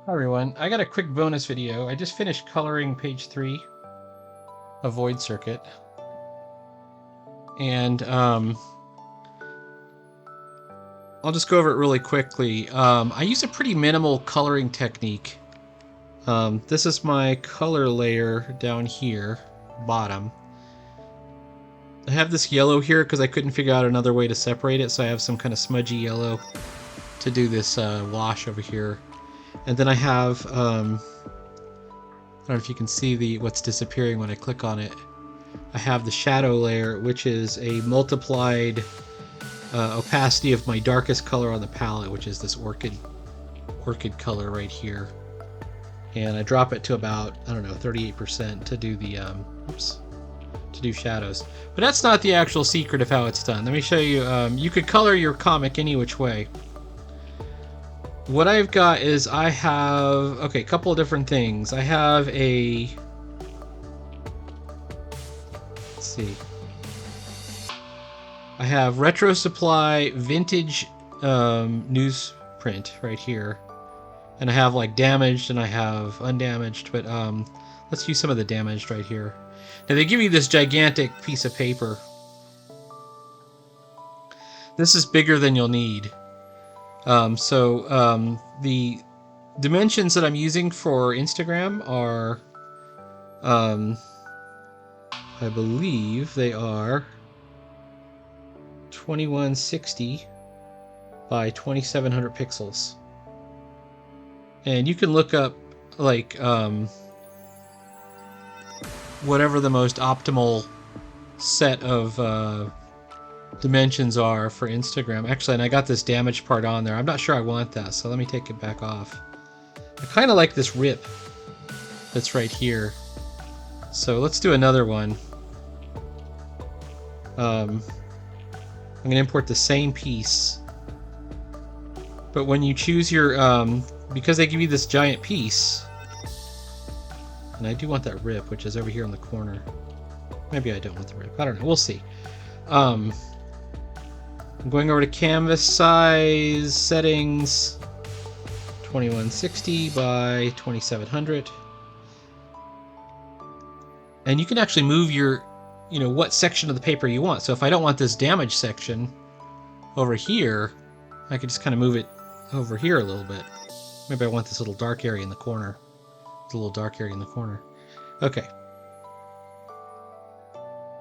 Hi everyone, I got a quick bonus video. I just finished coloring page 3 of Void Circuit. And I'll just go over it really quickly. I use a pretty minimal coloring technique. This is my color layer down here, bottom. I have this yellow here because I couldn't figure out another way to separate it, so I have some kind of smudgy yellow to do this wash over here. And then I have, I don't know if you can see what's disappearing when I click on it. I have the shadow layer, which is a multiplied opacity of my darkest color on the palette, which is this orchid color right here. And I drop it to about, I don't know, 38% to do the, to do shadows. But that's not the actual secret of how it's done. Let me show you. You could color your comic any which way. What I've got is I have, okay, a couple of different things. I have a, let's see. I have Retro Supply Vintage newsprint right here. And I have like damaged and I have undamaged, but let's use some of the damaged right here. Now they give you this gigantic piece of paper. This is bigger than you'll need. The dimensions that I'm using for Instagram are, I believe they are 2160 by 2700 pixels. And you can look up like whatever the most optimal set of dimensions are for Instagram. Actually, and I got this damaged part on there. I'm not sure I want that, so let me take it back off. I kind of like this rip that's right here. So let's do another one. I'm going to import the same piece. But when you choose your, because they give you this giant piece, and I do want that rip, which is over here in the corner. Maybe I don't want the rip. I don't know. We'll see. I'm going over to canvas size settings, 2160 by 2700. And you can actually move your, what section of the paper you want. So if I don't want this damaged section over here, I could just kind of move it over here a little bit. Maybe I want this little dark area in the corner. The little dark area in the corner. Okay.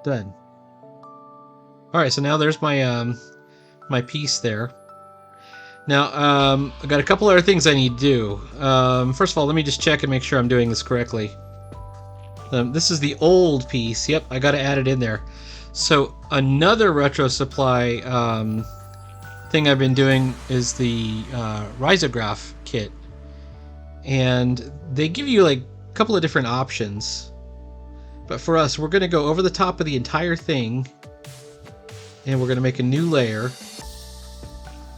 Done. Alright, so now there's my my piece there. Now, I've got a couple other things I need to do. First of all, let me just check and make sure I'm doing this correctly. This is the old piece. Yep, I got to add it in there. So another Retro Supply thing I've been doing is the Risograph kit. And they give you like a couple of different options. But for us, we're going to go over the top of the entire thing. And we're going to make a new layer.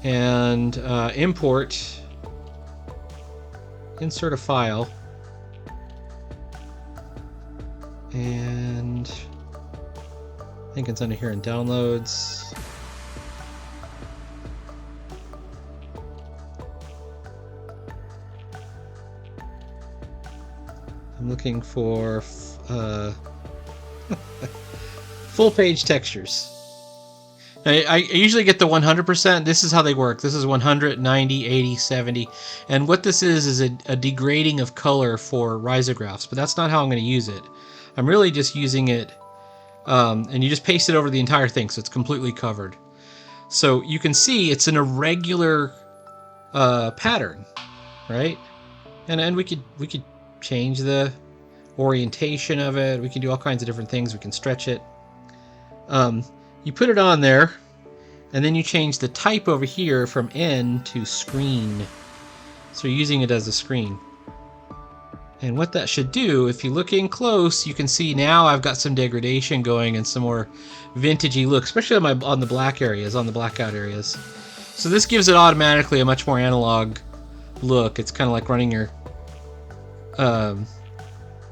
And insert a file. And I think it's under here in downloads. I'm looking for full page textures. I usually get the 100%. This is how they work. This is 100, 90, 80, 70. And what this is a degrading of color for risographs, but that's not how I'm going to use it. I'm really just using it, and you just paste it over the entire thing, so it's completely covered. So you can see it's an irregular pattern, right? And we could change the orientation of it. We can do all kinds of different things. We can stretch it. You put it on there, and then you change the type over here from N to screen. So you're using it as a screen. And what that should do, if you look in close, you can see now I've got some degradation going and some more vintagey look, especially on the black areas, on the blackout areas. So this gives it automatically a much more analog look. It's kind of like running your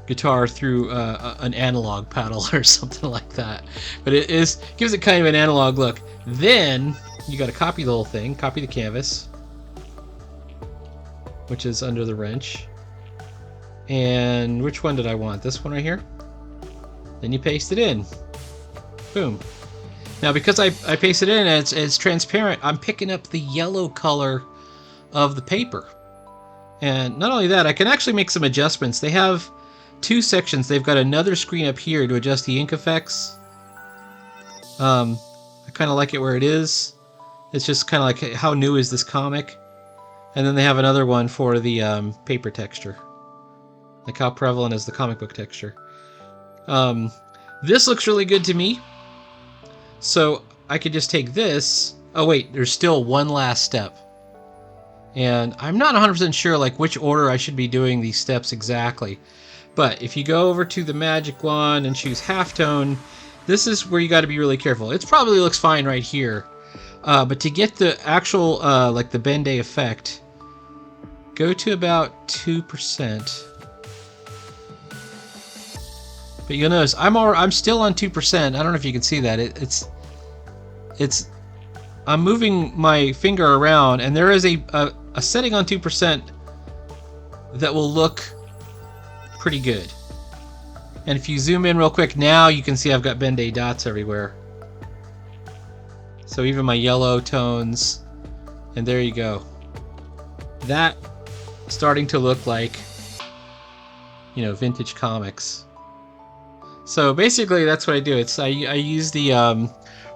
guitar through an analog pedal or something like that. But it gives it kind of an analog look. Then you got to copy the whole thing, copy the canvas, which is under the wrench. And which one did I want? This one right here? Then you paste it in. Boom. Now because I paste it in and it's transparent, I'm picking up the yellow color of the paper. And not only that, I can actually make some adjustments. They have two sections. They've got another screen up here to adjust the ink effects. I kind of like it where it is. It's just kind of like, how new is this comic? And then they have another one for the paper texture. Like how prevalent is the comic book texture. This looks really good to me. So I could just take this. Oh wait, there's still one last step. And I'm not 100% sure like which order I should be doing these steps exactly. But if you go over to the magic wand and choose halftone, this is where you got to be really careful. It probably looks fine right here. But to get the actual like the Ben-Day effect, go to about 2%. But you'll notice I'm still on 2%. I don't know if you can see that. It's I'm moving my finger around, and there is a setting on 2% that will look pretty good. And if you zoom in real quick, now you can see I've got Ben-Day dots everywhere. So even my yellow tones, and there you go. That starting to look like, you know, vintage comics. So basically that's what I do. I use the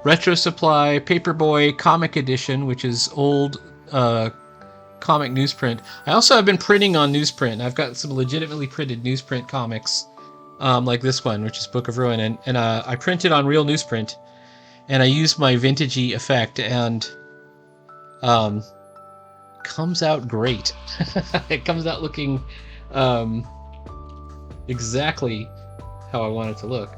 Retro Supply Paperboy Comic Edition, which is old comic newsprint. I also have been printing on newsprint. I've got some legitimately printed newsprint comics, like this one, which is Book of Ruin, and I printed on real newsprint, and I use my vintagey effect, and comes out great. It comes out looking exactly how I want it to look.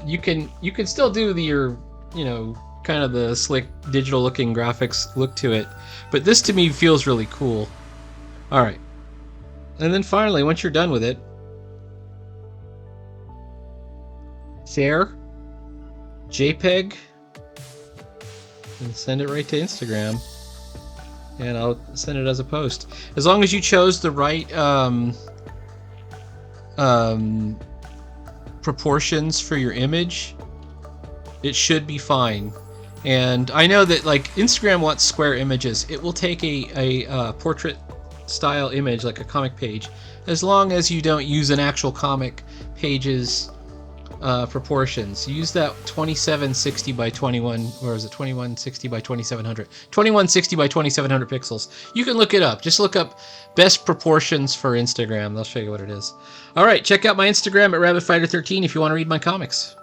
You can still do your, you know, kind of the slick digital looking graphics look to it, but this to me feels really cool. All right, and then finally, once you're done with it, share JPEG and send it right to Instagram, and I'll send it as a post. As long as you chose the right proportions for your image, it should be fine. And I know that like Instagram wants square images. It will take a portrait style image, like a comic page, as long as you don't use an actual comic page's proportions. Use that 2760 by 21, or is it 2160 by 2700? 2160 by 2700 pixels. You can look it up. Just look up best proportions for Instagram. They'll show you what it is. All right, check out my Instagram at rabbitfighter13 if you want to read my comics.